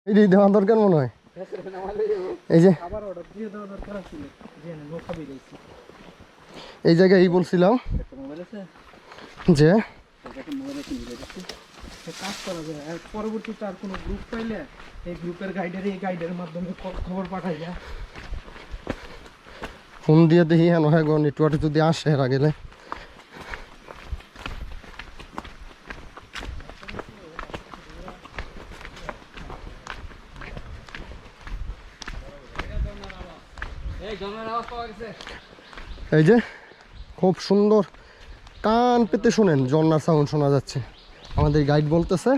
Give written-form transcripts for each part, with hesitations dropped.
এই দেওয়া দরকার মনে হয়। এই যে এই জায়গায় এই বলছিলাম যে কাজ করা যায়, আর পরবর্তীতে আর কোনো গ্রুপ পাইলে এই গ্রুপের গাইডের মাধ্যমে খবর পাঠাই যায়। ফোন দিয়ে দেখি হ্যাঁ হ্যাঁ নেটওয়ার্ক যদি আসে এরা গেলে। এই যে খুব সুন্দর কান পেতে শোনেন, ঝর্ণার সাউন্ড শোনা যাচ্ছে। আমাদের গাইড বলতেছে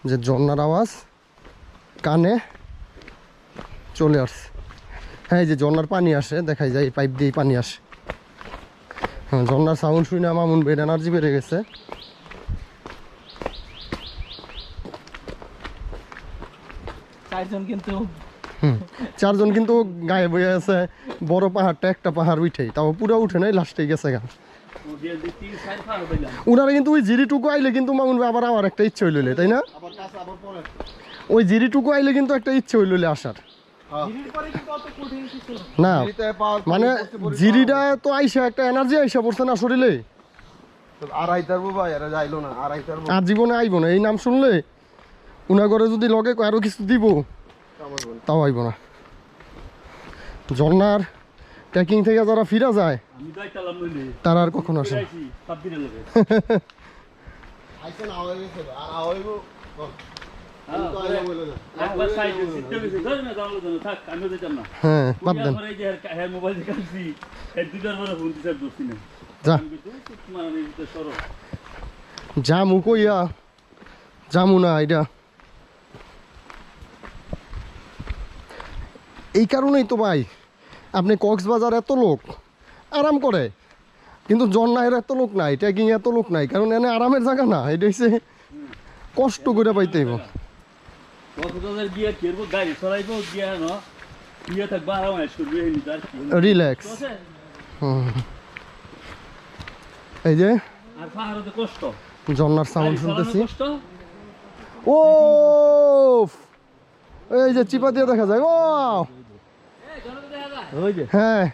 যে ঝর্ণার আওয়াজ কানে চলে আসছে। হ্যাঁ এই যে ঝর্ণার পানি আসে, দেখাই যায় এই পাইপ দিয়েই পানি আসে। হ্যাঁ ঝর্ণার সাউন্ড শুনে মামুন বেড এনার্জি বেড়ে গেছে। চারজন কিন্তু গায়ে বয়ে আছে, বড় পাহাড়টা একটা পাহাড় উঠেই, তাও পুরো উঠে নাই, লাস্টে গেছে গা। উনারা কিন্তু ওই জিরিটুকু আইলে কিন্তু মামুন ভাই আবার আমার একটা ইচ্ছে হইলে, তাই না? ওই জিরিটুকু আইলে কিন্তু একটা ইচ্ছে হইলে আসার না, মানে জিরিটা তো আইসা একটা এনার্জি আইসা পড়ছে না শরীরে, আর জীবনে আইব না। এই নাম শুনলে উনা করে যদি লগে আরো কিছু দিব তাও আইব না। ঝর্ণার ট্রেকিং থেকে যারা ফিরা যায় তারা আর কখন আসে। হ্যাঁ বাদ দেন, জামু কইয়া জামু না। এটা এই কারণেই তো ভাই আপনি কক্সবাজার এত লোক আরাম করে, কিন্তু ঝর্ণায় এত লোক নাই, ট্রেকিং এত লোক নাই, কারণ এনে আরামের জায়গা না, এটা হচ্ছে কষ্ট করে পাইতে হইব। রিল্যাক্স। এই যে ঝর্ণার সাউন্ড শুনতেছি। ও এই যে চিপা দিয়ে দেখা যায়। ও হ্যাঁ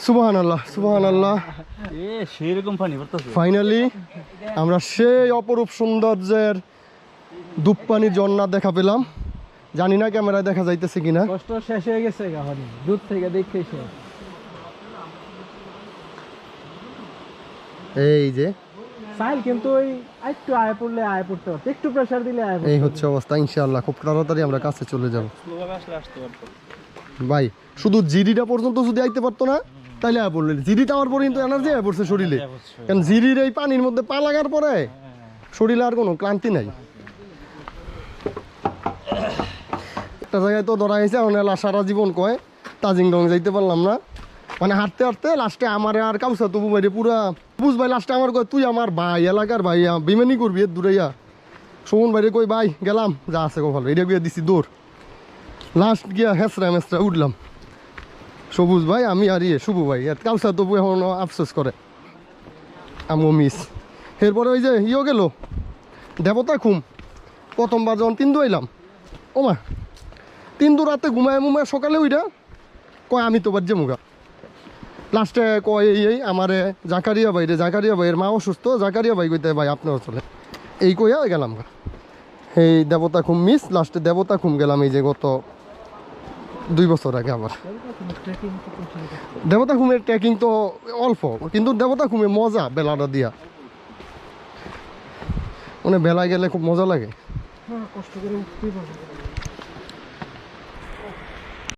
সুবহানাল্লাহ সুবহানাল্লাহ। ফাইনালি আমরা সেই অপরূপ সৌন্দর্যের দুপপানি ঝর্ণা দেখা পেলাম। জানি না ক্যামেরায় দেখা যাইতেছে কিনা। কষ্ট শেষ হয়ে গেছে দূর থেকে দেখতে। এই যে সাইল কিন্তু ওই একটু আয় পড়লে আয় পড়তে পারতো, একটু প্রেসার দিলে আয় পড়তে। এই হচ্ছে অবস্থা। ইনশাআল্লাহ খুব তাড়াতাড়ি আমরা কাছে চলে যাব। ভাই শুধু জিরিটা পর্যন্ত যদি আইতে পারতো না তাইলে আয় পড়লে, জিরিটা আমার পরে কিন্তু এনার্জি আয় পড়ছে শরীরে, কারণ জিরির এই পানির মধ্যে পা লাগার পরে শরীরে আর কোনো ক্লান্তি নাই। একটা জায়গায় তো ধরা হয়েছে সারা জীবন কয় তাজিংডং যাইতে পারলাম না, মানে হাঁটতে হাঁটতে লাস্টে আমার আর কাউসা তবু বাইরে পুরা বুঝ ভাই, লাস্টে আমার কয় তুই আমার ভাই, এলাকার ভাই, বেমানি করবি এর দূরাইয়া। সুমন বাইরে কই ভাই গেলাম, যা আছে কো ভালো, এটা গিয়ে দিছি দৌড়। লাস্ট গিয়া হেসরা মেসরা উঠলাম। সবুজ ভাই আমি আর শুভ ভাই, কাউসা তবু এখন আফসোস করে আমিও মিস। এরপরে ওই যে গেল দেবতা খুম, প্রথমবার যখন তিন্দু আইলাম, ওমা তিন্দু রাতে ঘুমায় মুমায় সকালে ওইটা কয় আমি তো বাজ্যে মুগা। লাস্টে কয় এই আমারে জাকারিয়া ভাইয়ের মা অসুস্থ, জাকারিয়া ভাই কইতে ভাই আপনার চলে, এই কইয়া গেলাম। এই দেবতা খুম মিস, লাস্টে দেবতা খুম গেলাম এই যে গত 2 বছর আগে। আবার দেবতা খুমের ট্রেকিং তো অল্প, কিন্তু দেবতা খুমে মজা বেলাটা দিয়া, মানে বেলায় গেলে খুব মজা লাগে। কষ্ট করে উঠতেই পারবে।